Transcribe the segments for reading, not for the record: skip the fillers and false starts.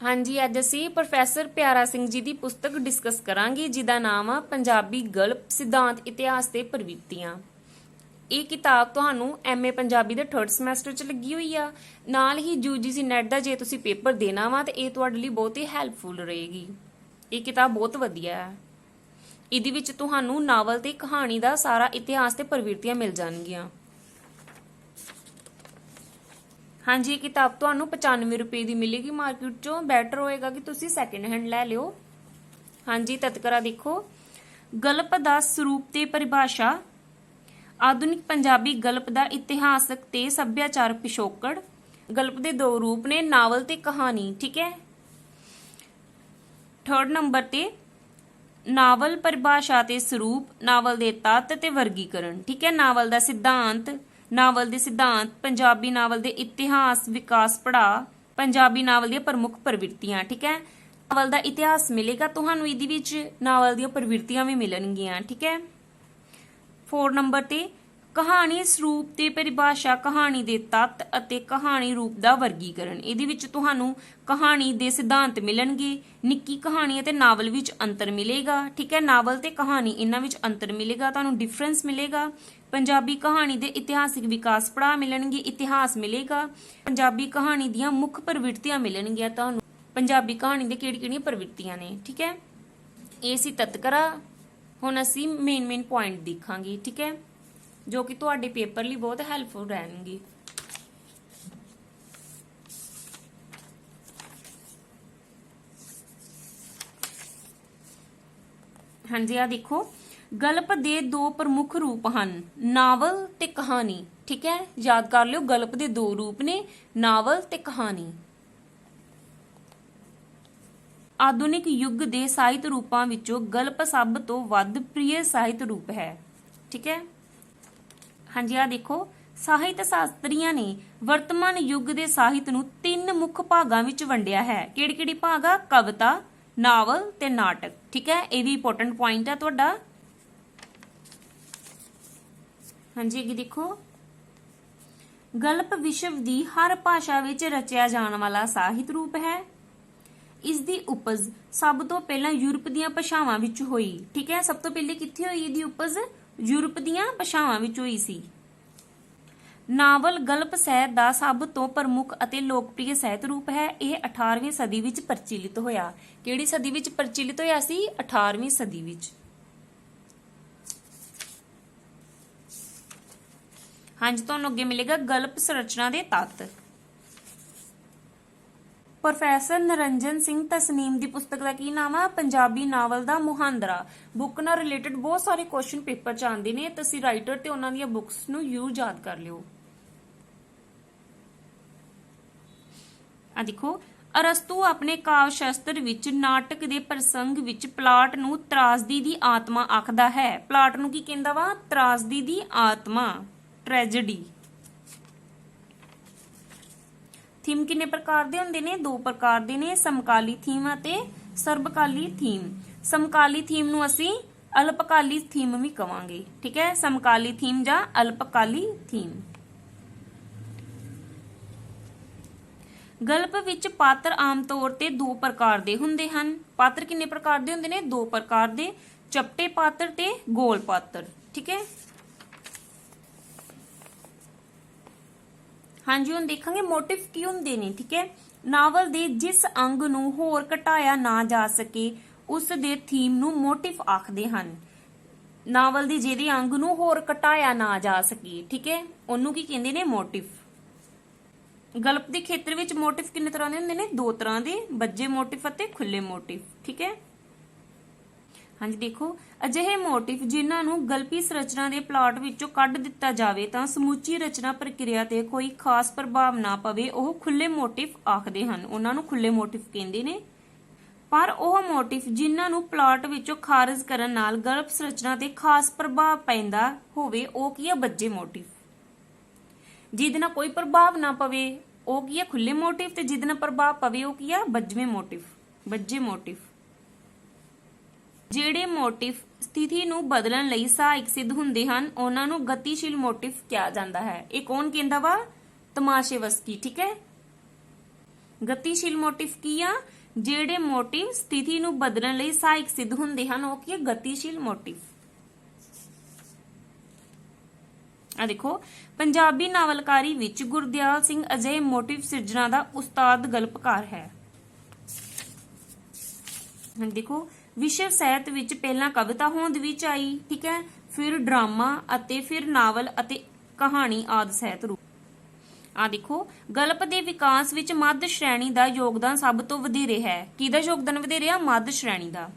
हाँ जी, अज असी प्रोफैसर प्यारा सिंह जी की पुस्तक डिस्कस करांगे जिहदा नाम आ पंजाबी गल्प सिद्धांत इतिहास ते प्रवृत्तियां। ਇਹ ਕਿਤਾਬ ਤੁਹਾਨੂੰ ਐਮਏ ਪੰਜਾਬੀ ਦੇ 3rd ਸਮੈਸਟਰ ਚ ਲੱਗੀ ਹੋਈ ਆ। ਨਾਲ ਹੀ ਯੂਜੀਸੀ ਨੈਟ ਦਾ ਜੇ ਤੁਸੀਂ ਪੇਪਰ ਦੇਣਾ ਵਾ ਤੇ ਇਹ ਤੁਹਾਡੇ ਲਈ ਬਹੁਤ ਹੀ ਹੈਲਪਫੁਲ ਰਹੇਗੀ। ਇਹ ਕਿਤਾਬ ਬਹੁਤ ਵਧੀਆ ਹੈ। ਇਹਦੇ ਵਿੱਚ ਤੁਹਾਨੂੰ ਨਾਵਲ ਤੇ ਕਹਾਣੀ ਦਾ ਸਾਰਾ ਇਤਿਹਾਸ ਤੇ ਪ੍ਰਵਿਰਤੀਆਂ ਮਿਲ ਜਾਣਗੀਆਂ। हाँ जी, ये किताब ਤੁਹਾਨੂੰ 95 रुपए ਦੀ ਮਿਲੇਗੀ ਮਾਰਕੀਟ ਚੋਂ। ਬੈਟਰ ਹੋਏਗਾ ਕਿ ਤੁਸੀਂ ਸੈਕਿੰਡ ਹੈਂਡ ਲੈ ਲਿਓ। हाँ जी, ਤਤਕਰਾ ਦੇਖੋ। ਗਲਪ ਦਾ ਸਰੂਪ ਤੇ ਪਰਿਭਾਸ਼ਾ। ਆਧੁਨਿਕ ਪੰਜਾਬੀ ਗਲਪ ਦਾ ਇਤਿਹਾਸਕ ਤੇ ਸੱਭਿਆਚਾਰਕ ਪਿਛੋਕੜ। ਗਲਪ ਦੇ ਦੋ ਰੂਪ ਨੇ, ਨਾਵਲ ਤੇ ਕਹਾਣੀ। ਠੀਕ ਹੈ। 3rd ਨੰਬਰ ਤੇ ਨਾਵਲ ਪਰਿਭਾਸ਼ਾ ਤੇ ਸਰੂਪ, ਨਾਵਲ ਦੇ ਤੱਤ ਤੇ ਵਰਗੀਕਰਨ। ਠੀਕ ਹੈ। ਨਾਵਲ ਦਾ ਸਿਧਾਂਤ, ਨਾਵਲ ਦੇ ਸਿਧਾਂਤ, ਪੰਜਾਬੀ ਨਾਵਲ ਦੇ ਇਤਿਹਾਸ ਵਿਕਾਸ ਪੜਾਅ, ਪੰਜਾਬੀ ਨਾਵਲ ਦੀਆਂ ਪ੍ਰਮੁੱਖ ਪ੍ਰਵਿਰਤੀਆਂ। ਠੀਕ ਹੈ। ਨਾਵਲ ਦਾ ਇਤਿਹਾਸ ਮਿਲੇਗਾ ਤੁਹਾਨੂੰ, ਇਹਦੇ ਵਿੱਚ ਨਾਵਲ ਦੀਆਂ ਪ੍ਰਵਿਰਤੀਆਂ ਵੀ ਮਿਲਣਗੀਆਂ। ਠੀਕ ਹੈ। 4 ਨੰਬਰ ਤੇ ਕਹਾਣੀ ਸਰੂਪ ਤੇ ਪਰਿਭਾਸ਼ਾ, ਕਹਾਣੀ ਦੇ ਤੱਤ ਅਤੇ ਕਹਾਣੀ ਰੂਪ ਦਾ ਵਰਗੀਕਰਨ। ਇਹਦੇ ਵਿੱਚ ਤੁਹਾਨੂੰ ਕਹਾਣੀ ਦੇ ਸਿਧਾਂਤ ਮਿਲਣਗੇ, ਨਿੱਕੀ ਕਹਾਣੀ ਅਤੇ ਨਾਵਲ ਵਿੱਚ ਅੰਤਰ ਮਿਲੇਗਾ। ਠੀਕ ਹੈ। ਨਾਵਲ ਤੇ ਕਹਾਣੀ ਇਹਨਾਂ ਵਿੱਚ ਅੰਤਰ ਮਿਲੇਗਾ, ਤੁਹਾਨੂੰ ਡਿਫਰੈਂਸ ਮਿਲੇਗਾ। ਪੰਜਾਬੀ ਕਹਾਣੀ ਦੇ ਇਤਿਹਾਸਿਕ ਵਿਕਾਸ ਪੜਾਅ ਮਿਲਣਗੇ, ਇਤਿਹਾਸ ਮਿਲੇਗਾ। ਪੰਜਾਬੀ ਕਹਾਣੀ ਦੀਆਂ ਮੁੱਖ ਪ੍ਰਵਿਰਤੀਆਂ ਮਿਲਣਗੀਆਂ ਤੁਹਾਨੂੰ, ਪੰਜਾਬੀ ਕਹਾਣੀ ਦੇ ਕਿਹੜੀਆਂ ਪ੍ਰਵਿਰਤੀਆਂ ਨੇ। ਠੀਕ ਹੈ। ਇਹ ਸੀ ਤਤਕਰਾ। ਹੁਣ ਅਸੀਂ ਮੇਨ ਪੁਆਇੰਟ ਦੇਖਾਂਗੇ। ਠੀਕ ਹੈ, ਜੋ ਕਿ ਤੁਹਾਡੇ ਪੇਪਰ ਲਈ ਬਹੁਤ ਹੈਲਪਫੁਲ ਰਹਿਣਗੇ। ਹਾਂਜੀ, ਆ ਦੇਖੋ। ਗਲਪ ਦੇ ਦੋ ਪ੍ਰਮੁੱਖ ਰੂਪ ਹਨ, ਨਾਵਲ ਤੇ ਕਹਾਣੀ। ਠੀਕ ਹੈ, ਯਾਦ ਕਰ ਲਿਓ। ਗਲਪ ਦੇ ਦੋ ਰੂਪ ਨੇ, ਨਾਵਲ ਤੇ ਕਹਾਣੀ। ਆਧੁਨਿਕ ਯੁੱਗ ਦੇ ਸਾਹਿਤ ਰੂਪਾਂ ਵਿੱਚੋਂ ਗਲਪ ਸਭ ਤੋਂ ਵੱਧ ਪ੍ਰਿਯ ਸਾਹਿਤ ਰੂਪ ਹੈ। ਠੀਕ ਹੈ। ਹਾਂਜੀ, ਆ ਦੇਖੋ। ਸਾਹਿਤ ਸ਼ਾਸਤਰੀਆਂ ਨੇ ਵਰਤਮਾਨ ਯੁੱਗ ਦੇ ਸਾਹਿਤ ਨੂੰ 3 ਮੁੱਖ ਭਾਗਾਂ ਵਿੱਚ ਵੰਡਿਆ ਹੈ। ਕਿਹੜੀ ਭਾਗ ਆ? ਕਵਿਤਾ, ਨਾਵਲ ਤੇ ਨਾਟਕ। ਠੀਕ ਹੈ। ਇਹ ਵੀ ਇੰਪੋਰਟੈਂਟ ਪੁਆਇੰਟ ਹੈ ਤੁਹਾਡਾ। ਹਾਂਜੀ, ਅੱਗੇ ਦੇਖੋ। ਗਲਪ ਵਿਸ਼ਵ ਦੀ ਹਰ ਭਾਸ਼ਾ ਵਿੱਚ ਰਚਿਆ ਜਾਣ ਵਾਲਾ ਸਾਹਿਤ ਰੂਪ ਹੈ। ਇਸ ਦੀ ਉਪਜ ਸਭ ਤੋਂ ਪਹਿਲਾਂ ਯੂਰਪ ਦੀਆਂ ਭਾਸ਼ਾਵਾਂ ਵਿੱਚ ਹੋਈ। ਠੀਕ ਹੈ। ਸਭ ਤੋਂ ਪਹਿਲੇ ਕਿੱਥੇ ਹੋਈ ਇਹਦੀ ਉਪਜ? ਯੂਰਪ ਦੀਆਂ ਭਾਸ਼ਾਵਾਂ ਵਿੱਚ ਹੋਈ ਸੀ। ਨਾਵਲ ਗਲਪ ਸਾਹਿਤ ਦਾ ਸਭ ਤੋਂ ਪ੍ਰਮੁੱਖ ਅਤੇ ਲੋਕਪ੍ਰਿਯ ਸਾਹਿਤ ਰੂਪ ਹੈ। ਇਹ 18ਵੀਂ ਸਦੀ ਵਿੱਚ ਪ੍ਰਚਲਿਤ ਹੋਇਆ। ਕਿਹੜੀ ਸਦੀ ਵਿੱਚ ਪ੍ਰਚਲਿਤ ਹੋਇਆ ਸੀ? 18ਵੀਂ ਸਦੀ ਵਿੱਚ। ਹਾਂਜੀ, ਤੁਹਾਨੂੰ ਅੱਗੇ ਮਿਲੇਗਾ ਗਲਪ ਸੰਰਚਨਾ ਦੇ ਤੱਤ। ਪ੍ਰੋਫੈਸਰ ਨਰਿੰਜਨ ਸਿੰਘ ਤਸਨੀਮ ਦੀ ਪੁਸਤਕ ਦਾ ਕੀ ਨਾਮ ਆ? ਪੰਜਾਬੀ ਨਾਵਲ ਦਾ ਮੁਹਾਂਦਰਾ। ਬੁੱਕ ਨਾਲ ਰਿਲੇਟਡ ਬਹੁਤ ਸਾਰੇ ਕੁਐਸਚਨ ਪੇਪਰ ਚ ਆਉਂਦੇ ਨੇ। ਤੁਸੀਂ ਰਾਈਟਰ ਤੇ ਉਹਨਾਂ ਦੀਆਂ ਬੁੱਕਸ ਨੂੰ ਯੂਜ਼ ਯਾਦ ਕਰ ਲਿਓ। ਆ ਦੇਖੋ। ਅਰਸਤੂ ਆਪਣੇ ਕਾਵਿ ਸ਼ਾਸਤਰ ਵਿੱਚ ਨਾਟਕ ਦੇ ਪ੍ਰਸੰਗ ਵਿੱਚ ਪਲਾਟ ਨੂੰ ਤਰਾਸਦੀ ਦੀ ਆਤਮਾ ਆਖਦਾ ਹੈ। ਪਲਾਟ ਨੂੰ ਕੀ ਕਹਿੰਦਾ ਵਾ? ਤਰਾਸਦੀ ਦੀ ਆਤਮਾ, ਟ੍ਰੈਜੇਡੀ। ਥੀਮ ਕਿੰਨੇ ਪ੍ਰਕਾਰ ਦੇ ਹੁੰਦੇ ਨੇ? 2 ਪ੍ਰਕਾਰ ਦੇ ਨੇ, ਸਮਕਾਲੀ ਥੀਮ ਅਤੇ ਸਰਬਕਾਲੀ ਥੀਮ। ਸਮਕਾਲੀ ਥੀਮ ਨੂੰ ਅਸੀਂ ਅਲਪਕਾਲੀ ਥੀਮ ਵੀ ਕਵਾਂਗੇ। ਠੀਕ ਹੈ। ਸਮਕਾਲੀ ਥੀਮ ਜਾਂ ਅਲਪਕਾਲੀ ਥੀਮ। ਗਲਪ ਵਿੱਚ ਪਾਤਰ ਆਮ ਤੌਰ ਤੇ 2 ਪ੍ਰਕਾਰ ਦੇ ਹੁੰਦੇ ਹਨ। ਪਾਤਰ ਕਿੰਨੇ ਪ੍ਰਕਾਰ ਦੇ ਹੁੰਦੇ ਨੇ? 2 ਪ੍ਰਕਾਰ ਦੇ, ਚਪਟੇ ਪਾਤਰ ਤੇ ਗੋਲ ਪਾਤਰ। ਠੀਕ ਹੈ। ਹਾਂਜੀ, ਹੁਣ ਦੇਖਾਂਗੇ ਮੋਟਿਵ ਕੀ ਹੁੰਦੇ ਨੇ। ਠੀਕ ਹੈ। ਨਾਵਲ ਦੇ ਜਿਸ ਅੰਗ ਨੂੰ ਹੋਰ ਘਟਾਇਆ ਨਾ ਜਾ ਸਕੇ ਉਸ ਦੇ ਥੀਮ ਨੂੰ ਮੋਟਿਵ ਆਖਦੇ ਹਨ। ਨਾਵਲ ਦੇ ਜਿਹਦੇ ਅੰਗ ਨੂੰ ਹੋਰ ਘਟਾਇਆ ਨਾ ਜਾ ਸਕੇ, ਠੀਕ ਹੈ, ਉਹਨੂੰ ਕੀ ਕਹਿੰਦੇ ਨੇ? ਮੋਟਿਵ। ਗਲਪ ਦੇ ਖੇਤਰ ਵਿੱਚ ਮੋਟਿਵ ਕਿੰਨੇ ਤਰ੍ਹਾਂ ਦੇ ਹੁੰਦੇ ਨੇ? 2 ਤਰ੍ਹਾਂ ਦੇ, ਬੱਝੇ ਮੋਟਿਵ ਅਤੇ ਖੁੱਲੇ ਮੋਟਿਵ। ਠੀਕ ਹੈ। ਹਾਂਜੀ, ਦੇਖੋ। ਅਜਿਹੇ ਮੋਟਿਵ ਜਿਨ੍ਹਾਂ ਨੂੰ ਗਲਪੀ ਸੰਰਚਨਾ ਦੇ ਪਲਾਟ ਵਿੱਚੋਂ ਕੱਢ ਦਿੱਤਾ ਜਾਵੇ ਤਾਂ ਸਮੁੱਚੀ ਰਚਨਾ ਪ੍ਰਕਿਰਿਆ ਤੇ ਕੋਈ ਖਾਸ ਪ੍ਰਭਾਵ ਨਾ ਪਵੇ, ਉਹ ਖੁੱਲੇ ਮੋਟਿਵ ਆਖਦੇ ਹਨ। ਉਹਨਾਂ ਨੂੰ ਖੁੱਲੇ ਮੋਟਿਵ ਕਹਿੰਦੇ ਨੇ। ਪਰ ਉਹ ਮੋਟਿਵ ਜਿਨ੍ਹਾਂ ਨੂੰ ਪਲਾਟ ਵਿੱਚੋਂ ਖਾਰਜ ਕਰਨ ਨਾਲ ਗਲਪ ਸੰਰਚਨਾ ਤੇ ਖਾਸ ਪ੍ਰਭਾਵ ਪੈਂਦਾ ਹੋਵੇ, ਉਹ ਕੀ ਆ? ਬੱਝੇ ਮੋਟਿਵ। ਜਿਹਦੇ ਨਾਲ ਕੋਈ ਪ੍ਰਭਾਵ ਨਾ ਪਵੇ ਉਹ ਕੀ ਆ? ਖੁੱਲੇ ਮੋਟਿਵ। ਤੇ ਜਿਹਦੇ ਨਾਲ ਪ੍ਰਭਾਵ ਪਵੇ ਉਹ ਕੀ ਆ? ਬੱਝਵੇਂ ਮੋਟਿਵ, ਬੱਝੇ ਮੋਟਿਵ। ਜਿਹੜੇ ਮੋਟਿਵ ਸਥਿਤੀ ਨੂੰ ਬਦਲਣ ਲਈ ਸਹਾਇਕ ਸਿੱਧ ਹੁੰਦੇ ਹਨ ਉਹਨਾਂ ਨੂੰ ਗਤੀਸ਼ੀਲ ਮੋਟਿਵ ਕਿਹਾ ਜਾਂਦਾ ਹੈ। ਇਹ ਕੌਣ ਕਹਿੰਦਾ ਵਾ? ਤਮਾਸ਼ੇਵਸਕੀ। ਠੀਕ ਹੈ। ਗਤੀਸ਼ੀਲ ਮੋਟਿਵ ਕੀ ਆ? ਜਿਹੜੇ ਮੋਟਿਵ ਸਥਿਤੀ ਨੂੰ ਬਦਲਣ ਲਈ ਸਹਾਇਕ ਸਿੱਧ ਹੁੰਦੇ ਹਨ ਉਹ ਕੀ ਹੈ? ਗਤੀਸ਼ੀਲ ਮੋਟਿਵ। ਆ ਦੇਖੋ, ਪੰਜਾਬੀ ਨਾਵਲਕਾਰੀ ਵਿੱਚ ਗੁਰਦਿਆਲ ਸਿੰਘ ਅਜਿਹੇ ਮੋਟਿਵ ਸਿਰਜਣਾ ਦਾ ਉਸਤਾਦ ਗਲਪਕਾਰ ਹੈ। ਹੁਣ ਦੇਖੋ, ਵਿਸ਼ਵ ਸਾਹਿਤ ਵਿੱਚ ਪਹਿਲਾਂ ਕਵਿਤਾ ਹੋਂਦ ਵਿੱਚ ਆਈ, ਠੀਕ ਹੈ, ਫਿਰ ਡਰਾਮਾ ਅਤੇ ਫਿਰ ਨਾਵਲ ਅਤੇ ਕਹਾਣੀ ਆਦਿ ਸਾਹਿਤ ਰੂਪ। ਆ ਦੇਖੋ, ਗਲਪ ਦੇ ਵਿਕਾਸ ਵਿੱਚ ਮੱਧ ਸ਼੍ਰੇਣੀ ਦਾ ਯੋਗਦਾਨ ਸਭ ਤੋਂ ਵਧੇਰੇ ਹੈ। ਕਿਹਦਾ ਯੋਗਦਾਨ ਵਧੇਰੇ ਆ? ਮੱਧ ਸ਼੍ਰੇਣੀ ਦਾ।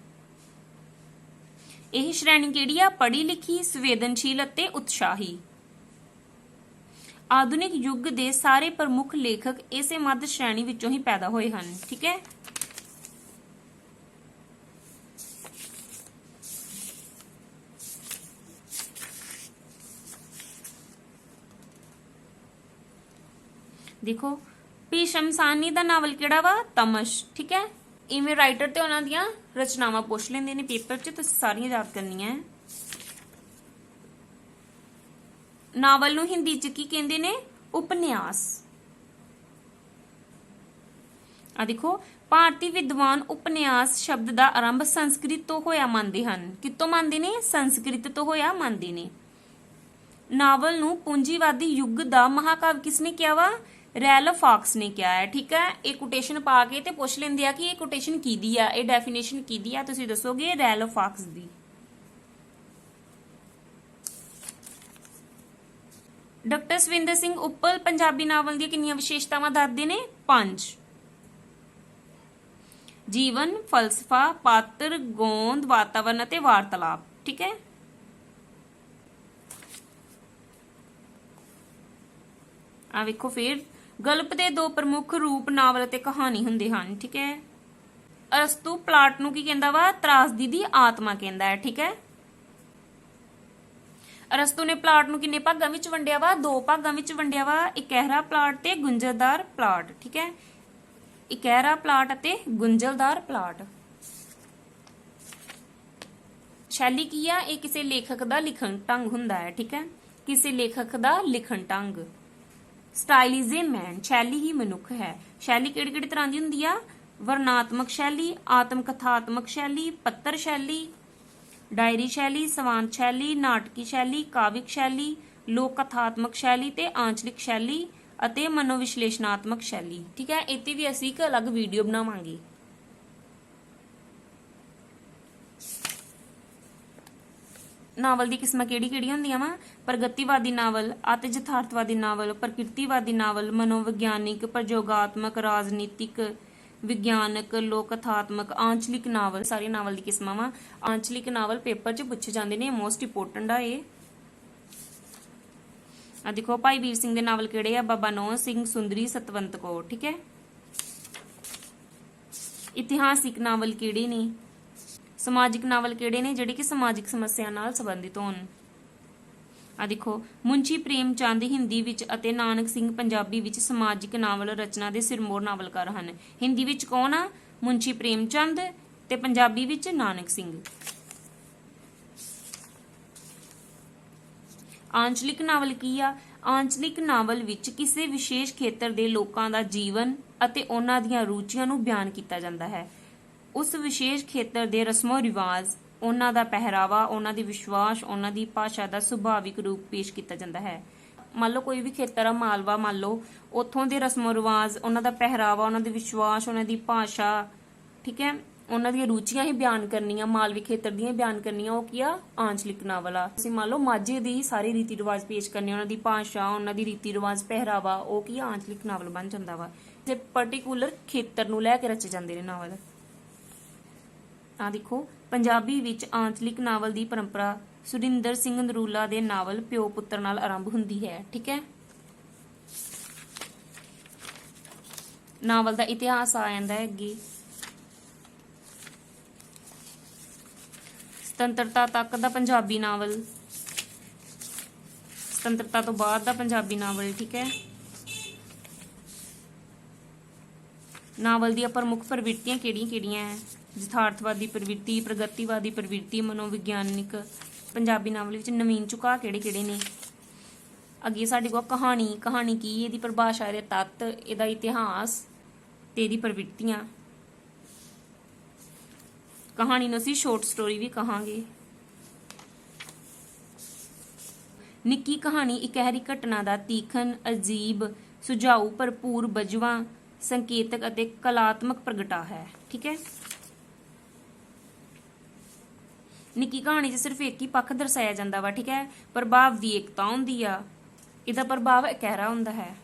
ਇਹ ਸ਼੍ਰੇਣੀ ਕਿਹੜੀ ਆ? ਪੜ੍ਹੀ ਲਿਖੀ, ਸੰਵੇਦਨਸ਼ੀਲ ਅਤੇ ਉਤਸ਼ਾਹੀ। ਆਧੁਨਿਕ ਯੁੱਗ ਦੇ ਸਾਰੇ ਪ੍ਰਮੁੱਖ ਲੇਖਕ ਇਸੇ ਮੱਧ ਸ਼੍ਰੇਣੀ ਵਿੱਚੋਂ ਹੀ ਪੈਦਾ ਹੋਏ ਹਨ, ਠੀਕ ਹੈ। ਦੇਖੋ, ਭੀਸ਼ਮ ਸਾਹਨੀ ਦਾ ਨਾਵਲ ਕਿਹੜਾ ਵਾ? ਤਮਸ਼, ਠੀਕ ਹੈ। ਇਵੇਂ ਰਾਈਟਰ ਤੇ ਉਹਨਾਂ ਦੀਆਂ ਰਚਨਾਵਾਂ ਪੁੱਛ ਲੈਂਦੇ ਨੇ ਪੇਪਰ 'ਚ, ਤੁਸੀਂ ਸਾਰੀਆਂ ਯਾਦ ਕਰਨੀਆਂ ਹੈ। ਨਾਵਲ ਨੂੰ ਹਿੰਦੀ 'ਚ ਕੀ ਕਹਿੰਦੇ ਨੇ? ਉਪਨਿਆਸ। ਆ ਦੇਖੋ, ਭਾਰਤੀ ਵਿਦਵਾਨ ਉਪਨਿਆਸ ਸ਼ਬਦ ਦਾ ਆਰੰਭ ਸੰਸਕ੍ਰਿਤ ਤੋਂ ਹੋਇਆ ਮੰਨਦੇ ਹਨ। ਕਿੱਥੋਂ ਮੰਨਦੇ ਨੇ? ਸੰਸਕ੍ਰਿਤ ਤੋਂ ਹੋਇਆ ਮੰਨਦੇ ਨੇ। ਨਾਵਲ ਨੂੰ ਪੂੰਜੀਵਾਦੀ ਯੁੱਗ ਦਾ ਮਹਾਕਾਵਿ ਕਿਸਨੇ ਕਿਹਾ ਵਾ? ਰੈਲਫ ਫਾਕਸ ਨੇ ਕਿਹਾ ਹੈ, ਠੀਕ ਹੈ। ਇਹ ਕੋਟੇਸ਼ਨ ਪਾ ਕੇ ਤੇ ਪੁੱਛ ਲੈਂਦੇ ਆ ਕਿ ਇਹ ਕੋਟੇਸ਼ਨ ਕਿਹਦੀ ਆ, ਇਹ ਡੈਫੀਨੇਸ਼ਨ ਕਿਹਦੀ ਆ, ਤੁਸੀਂ ਦੱਸੋਗੇ ਰੈਲਫ ਫਾਕਸ ਦੀ। ਡਾਕਟਰ ਸਵਿੰਦਰ ਸਿੰਘ ਉੱਪਲ ਪੰਜਾਬੀ ਨਾਵਲ ਦੀਆਂ ਕਿੰਨੀਆਂ ਵਿਸ਼ੇਸ਼ਤਾਵਾਂ ਦੱਸਦੇ ਨੇ? 5। ਜੀਵਨ, ਫਲਸਫਾ, ਪਾਤਰ, ਗੋਂਦ, ਵਾਤਾਵਰਣ ਅਤੇ ਵਾਰਤਾਲਾਪ, ਠੀਕ ਹੈ। ਆ ਵੇਖੋ, ਫਿਰ ਗਲਪ ਦੇ ਦੋ ਪ੍ਰਮੁੱਖ ਰੂਪ ਨਾਵਲ ਅਤੇ ਕਹਾਣੀ ਹੁੰਦੇ ਹਨ, ਠੀਕ ਹੈ। ਅਰਸਤੂ ਪਲਾਟ ਨੂੰ ਕੀ ਕਹਿੰਦਾ ਵਾ? ਤਰਾਸਦੀ ਦੀ ਆਤਮਾ ਕਹਿੰਦਾ ਹੈ, ਠੀਕ ਹੈ। ਅਰਸਤੂ ਨੇ ਪਲਾਟ ਨੂੰ ਕਿੰਨੇ ਭਾਗਾਂ ਵਿੱਚ ਵੰਡਿਆ ਵਾ? 2 ਭਾਗਾਂ ਵਿੱਚ ਵੰਡਿਆ ਵਾ, ਇਕਹਿਰਾ ਪਲਾਟ ਤੇ ਗੁੰਝਲਦਾਰ ਪਲਾਟ, ਠੀਕ ਹੈ। ਇਕਹਿਰਾ ਪਲਾਟ ਅਤੇ ਗੁੰਝਲਦਾਰ ਪਲਾਟ। ਸ਼ੈਲੀ ਕੀ ਆ? ਇਹ ਕਿਸੇ ਲੇਖਕ ਦਾ ਲਿਖਣ ਢੰਗ ਹੁੰਦਾ ਹੈ, ਠੀਕ ਹੈ। ਕਿਸੇ ਲੇਖਕ ਦਾ ਲਿਖਣ ਢੰਗ। ਸਟਾਈਲ ਇਜ਼ ਏ ਮੈਨ, ਸ਼ੈਲੀ ਹੀ ਮਨੁੱਖ ਹੈ। ਸ਼ੈਲੀ ਕਿਹੜੀ ਤਰ੍ਹਾਂ ਦੀ ਹੁੰਦੀ ਆ? ਵਰਣਾਤਮਕ ਸ਼ੈਲੀ, ਆਤਮ ਕਥਾਤਮਕ ਸ਼ੈਲੀ, ਪੱਤਰ ਸ਼ੈਲੀ, ਡਾਇਰੀ ਸ਼ੈਲੀ, ਸਵਾਂਤ ਸ਼ੈਲੀ, ਨਾਟਕੀ ਸ਼ੈਲੀ, ਕਾਵਿਕ ਸ਼ੈਲੀ, ਲੋਕ ਕਥਾਤਮਕ ਸ਼ੈਲੀ ਤੇ ਆਂਚਲਿਕ ਸ਼ੈਲੀ ਅਤੇ ਮਨੋਵਿਸ਼ਲੇਸ਼ਣਾਤਮਕ ਸ਼ੈਲੀ, ਠੀਕ ਹੈ। ਇੱਥੇ ਵੀ ਅਸੀਂ ਇੱਕ ਅਲੱਗ ਵੀਡੀਓ ਬਣਾਵਾਂਗੇ। ਨਾਵਲ ਦੀ ਕਿਸਮਾਂ ਕਿਹੜੀ-ਕਿਹੜੀਆਂ ਹੁੰਦੀਆਂ ਵਾ? ਪ੍ਰਗਤੀਵਾਦੀ ਨਾਵਲ, ਅਤਿ ਯਥਾਰਥਵਾਦੀ ਨਾਵਲ, ਪ੍ਰਕਿਰਤੀਵਾਦੀ ਨਾਵਲ, ਮਨੋਵਿਗਿਆਨਿਕ, ਪ੍ਰਯੋਗਾਤਮਕ, ਰਾਜਨੀਤਿਕ, ਵਿਗਿਆਨਕ, ਲੋਕ ਕਥਾਤਮਕ, ਆਂਚਲਿਕ ਨਾਵਲ। ਸਾਰੇ ਨਾਵਲ ਦੀ ਕਿਸਮਾਂ ਵਾ। ਆਂਚਲਿਕ ਨਾਵਲ ਪੇਪਰ 'ਚ ਪੁੱਛੇ ਜਾਂਦੇ ਨੇ, ਮੋਸਟ ਇੰਪੋਰਟੈਂਟ ਆ ਇਹ। ਆ ਦੇਖੋ, ਭਾਈ ਵੀਰ ਸਿੰਘ ਦੇ ਨਾਵਲ ਕਿਹੜੇ ਆ? ਬਾਬਾ ਨੌ ਸਿੰਘ, ਸੁੰਦਰੀ, ਸਤਵੰਤ ਕੌਰ, ਠੀਕ ਹੈ। ਇਤਿਹਾਸਿਕ ਨਾਵਲ ਕਿਹੜੇ ਨੇ? ਸਮਾਜਿਕ ਨਾਵਲ ਕਿਹੜੇ ਨੇ? ਜਿਹੜੇ ਕਿ ਸਮਾਜਿਕ ਸਮੱਸਿਆ ਨਾਲ ਸੰਬੰਧਿਤ ਹੋਣ। ਆ ਦੇਖੋ, ਮੁੰਸ਼ੀ ਪ੍ਰੇਮ ਚੰਦ ਹਿੰਦੀ ਵਿੱਚ ਅਤੇ ਨਾਨਕ ਸਿੰਘ ਪੰਜਾਬੀ ਵਿੱਚ ਸਮਾਜਿਕ ਨਾਵਲ ਰਚਨਾ ਦੇ ਸਿਰਮੌਰ ਨਾਵਲਕਾਰ ਹਨ। ਹਿੰਦੀ ਵਿੱਚ ਕੌਣ ਆ? ਮੁੰਸ਼ੀ ਪ੍ਰੇਮ ਚੰਦ ਤੇ ਪੰਜਾਬੀ ਵਿੱਚ ਨਾਨਕ ਸਿੰਘ। ਆਂਚਲਿਕ ਨਾਵਲ ਕੀ ਆ? ਆਂਚਲਿਕ ਨਾਵਲ ਵਿੱਚ ਕਿਸੇ ਵਿਸ਼ੇਸ਼ ਖੇਤਰ ਦੇ ਲੋਕਾਂ ਦਾ ਜੀਵਨ ਅਤੇ ਉਹਨਾਂ ਦੀਆਂ ਰੁਚੀਆਂ ਨੂੰ ਬਿਆਨ ਕੀਤਾ ਜਾਂਦਾ ਹੈ। ਉਸ ਵਿਸ਼ੇਸ਼ ਖੇਤਰ ਦੇ ਰਸਮੋ ਰਿਵਾਜ, ਉਹਨਾਂ ਦਾ ਪਹਿਰਾਵਾ, ਉਹਨਾਂ ਦੇ ਵਿਸ਼ਵਾਸ, ਉਹਨਾਂ ਦੀ ਭਾਸ਼ਾ ਦਾ ਸੁਭਾਵਿਕ ਰੂਪ ਪੇਸ਼ ਕੀਤਾ ਜਾਂਦਾ ਹੈ। ਮੰਨ ਲਓ ਕੋਈ ਵੀ ਖੇਤਰ ਆ, ਮਾਲਵਾ ਮੰਨ ਲਓ, ਉੱਥੋਂ ਦੇ ਰਸਮੋ ਰਿਵਾਜ, ਉਹਨਾਂ ਦਾ ਪਹਿਰਾਵਾ, ਉਹਨਾਂ ਦੇ ਵਿਸ਼ਵਾਸ, ਉਹਨਾਂ ਦੀ ਭਾਸ਼ਾ, ਠੀਕ ਹੈ, ਉਹਨਾਂ ਦੀਆਂ ਰੁਚੀਆਂ ਹੀ ਬਿਆਨ ਕਰਨੀਆਂ, ਮਾਲਵੀ ਖੇਤਰ ਦੀਆਂ ਬਿਆਨ ਕਰਨੀਆਂ, ਉਹ ਕੀ ਆ? ਆਂਚਲਿਕ ਨਾਵਲ ਆ। ਅਸੀਂ ਮੰਨ ਲਓ ਮਾਝੇ ਦੀ ਹੀ ਸਾਰੇ ਰੀਤੀ ਰਿਵਾਜ ਪੇਸ਼ ਕਰਨੇ, ਉਹਨਾਂ ਦੀ ਭਾਸ਼ਾ, ਉਹਨਾਂ ਦੀ ਰੀਤੀ ਰਿਵਾਜ, ਪਹਿਰਾਵਾ, ਉਹ ਕੀ ਆ? ਆਂਚਲਿਕ ਨਾਵਲ ਬਣ ਜਾਂਦਾ ਵਾ। ਤੇ ਪਰਟੀਕੂਲਰ ਖੇਤਰ ਨੂੰ ਲੈ ਕੇ ਰਚੇ ਜਾਂਦੇ ਨੇ ਨਾਵਲ। ਆ ਦੇਖੋ, ਪੰਜਾਬੀ ਵਿੱਚ ਆਂਚਲਿਕ ਨਾਵਲ ਦੀ ਪਰੰਪਰਾ ਸੁਰਿੰਦਰ ਸਿੰਘ ਨਰੂਲਾ ਦੇ ਨਾਵਲ ਪਿਓ ਪੁੱਤਰ ਨਾਲ ਆਰੰਭ ਹੁੰਦੀ ਹੈ, ਠੀਕ ਹੈ। ਨਾਵਲ ਦਾ ਇਤਿਹਾਸ ਆ ਜਾਂਦਾ ਹੈ ਅੱਗੇ। ਸੁਤੰਤਰਤਾ ਤੱਕ ਦਾ ਪੰਜਾਬੀ ਨਾਵਲ, ਸੁਤੰਤਰਤਾ ਤੋਂ ਬਾਅਦ ਦਾ ਪੰਜਾਬੀ ਨਾਵਲ, ਠੀਕ ਹੈ। ਨਾਵਲ ਦੀਆਂ ਪ੍ਰਮੁੱਖ ਪ੍ਰਵਿਰਤੀਆਂ ਕਿਹੜੀਆਂ-ਕਿਹੜੀਆਂ ਹੈ? ਯਥਾਰਥਵਾਦੀ ਪ੍ਰਵਿਰਤੀ, ਪ੍ਰਗਤੀਵਾਦੀ ਪ੍ਰਵਿਰਤੀ, ਮਨੋਵਿਗਿਆਨਿਕ। ਪੰਜਾਬੀ ਨਾਵਲ ਵਿੱਚ ਨਵੀਨ ਝੁਕਾਅ ਕਿਹੜੇ-ਕਿਹੜੇ ਨੇ? ਅੱਗੇ ਸਾਡੇ ਕੋਲ ਕਹਾਣੀ ਕੀ, ਇਹਦੀ ਪਰਿਭਾਸ਼ਾ, ਇਹਦੇ ਤੱਤ, ਇਹਦਾ ਇਤਿਹਾਸ, ਤੇ ਇਹਦੀ ਪ੍ਰਵਿਰਤੀਆਂ। ਕਹਾਣੀ ਨੂੰ ਅਸੀਂ ਸ਼ਾਰਟ ਸਟੋਰੀ ਵੀ ਕਹਾਂਗੇ। ਨਿੱਕੀ ਕਹਾਣੀ ਇਕਹਿਰੀ ਘਟਨਾ ਦਾ ਤੀਖਣ, ਅਜੀਬ, ਸੁਝਾਊ, ਭਰਪੂਰ, ਬਜਵਾ, ਸੰਕੇਤਕ ਅਤੇ ਕਲਾਤਮਕ ਪ੍ਰਗਟਾ ਹੈ। ਠੀਕ ਹੈ। ਨਿੱਕੀ ਕਹਾਣੀ 'ਚ ਸਿਰਫ ਇੱਕ ਹੀ ਪੱਖ ਦਰਸਾਇਆ ਜਾਂਦਾ ਵਾ। ਠੀਕ ਹੈ। ਪ੍ਰਭਾਵ ਦੀ ਏਕਤਾ ਹੁੰਦੀ ਆ, ਇਹਦਾ ਪ੍ਰਭਾਵ ਇਕਹਿਰਾ ਹੁੰਦਾ ਹੈ।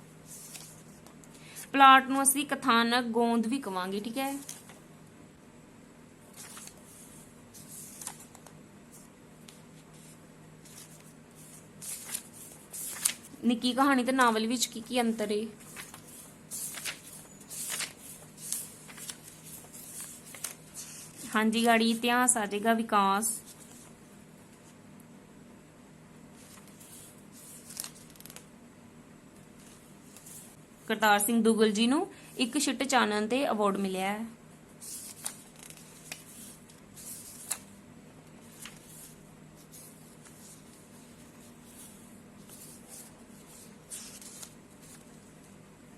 ਪਲਾਟ ਨੂੰ ਅਸੀਂ ਕਥਾਨਕ ਗੋਂਦ ਵੀ ਕਵਾਂਗੇ। ਠੀਕ ਹੈ। ਨਿੱਕੀ ਕਹਾਣੀ ਤੇ ਨਾਵਲ ਵਿੱਚ ਕੀ ਅੰਤਰ ਹੈ? ਹਾਂਜੀ, ਗਾੜੀ ਇਤਿਹਾਸ ਆ ਜਾਏਗਾ, ਵਿਕਾਸ। ਕਰਤਾਰ ਸਿੰਘ ਦੁੱਗਲ ਜੀ ਨੂੰ ਇੱਕ ਛਿੱਟ ਚਾਨਣ ਤੇ ਅਵਾਰਡ ਮਿਲਿਆ ਹੈ।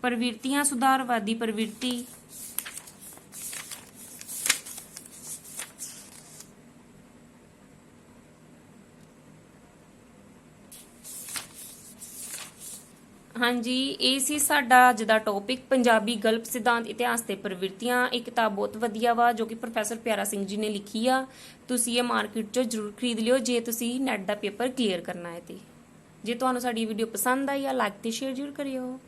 ਪ੍ਰਵਿਰਤੀਆਂ, ਸੁਧਾਰਵਾਦੀ ਪ੍ਰਵਿਰਤੀ। ਹਾਂਜੀ, ਇਹ ਸੀ ਸਾਡਾ ਅੱਜ ਦਾ ਟੌਪਿਕ, ਪੰਜਾਬੀ ਗਲਪ ਸਿਧਾਂਤ, ਇਤਿਹਾਸ ਤੇ ਪ੍ਰਵਿਰਤੀਆਂ। ਇਹ ਕਿਤਾਬ ਬਹੁਤ ਵਧੀਆ ਵਾ, ਜੋ ਕਿ ਪ੍ਰੋਫੈਸਰ ਪਿਆਰਾ ਸਿੰਘ ਜੀ ਨੇ ਲਿਖੀ ਆ। ਤੁਸੀਂ ਇਹ ਮਾਰਕੀਟ 'ਚੋਂ ਜ਼ਰੂਰ ਖਰੀਦ ਲਿਓ ਜੇ ਤੁਸੀਂ ਨੈਟ ਦਾ ਪੇਪਰ ਕਲੀਅਰ ਕਰਨਾ ਹੈ। ਤੇ ਜੇ ਤੁਹਾਨੂੰ ਸਾਡੀ ਵੀਡੀਓ ਪਸੰਦ ਆਈ ਆ, ਲਾਈਕ ਤੇ ਸ਼ੇਅਰ ਜ਼ਰੂਰ ਕਰਿਓ।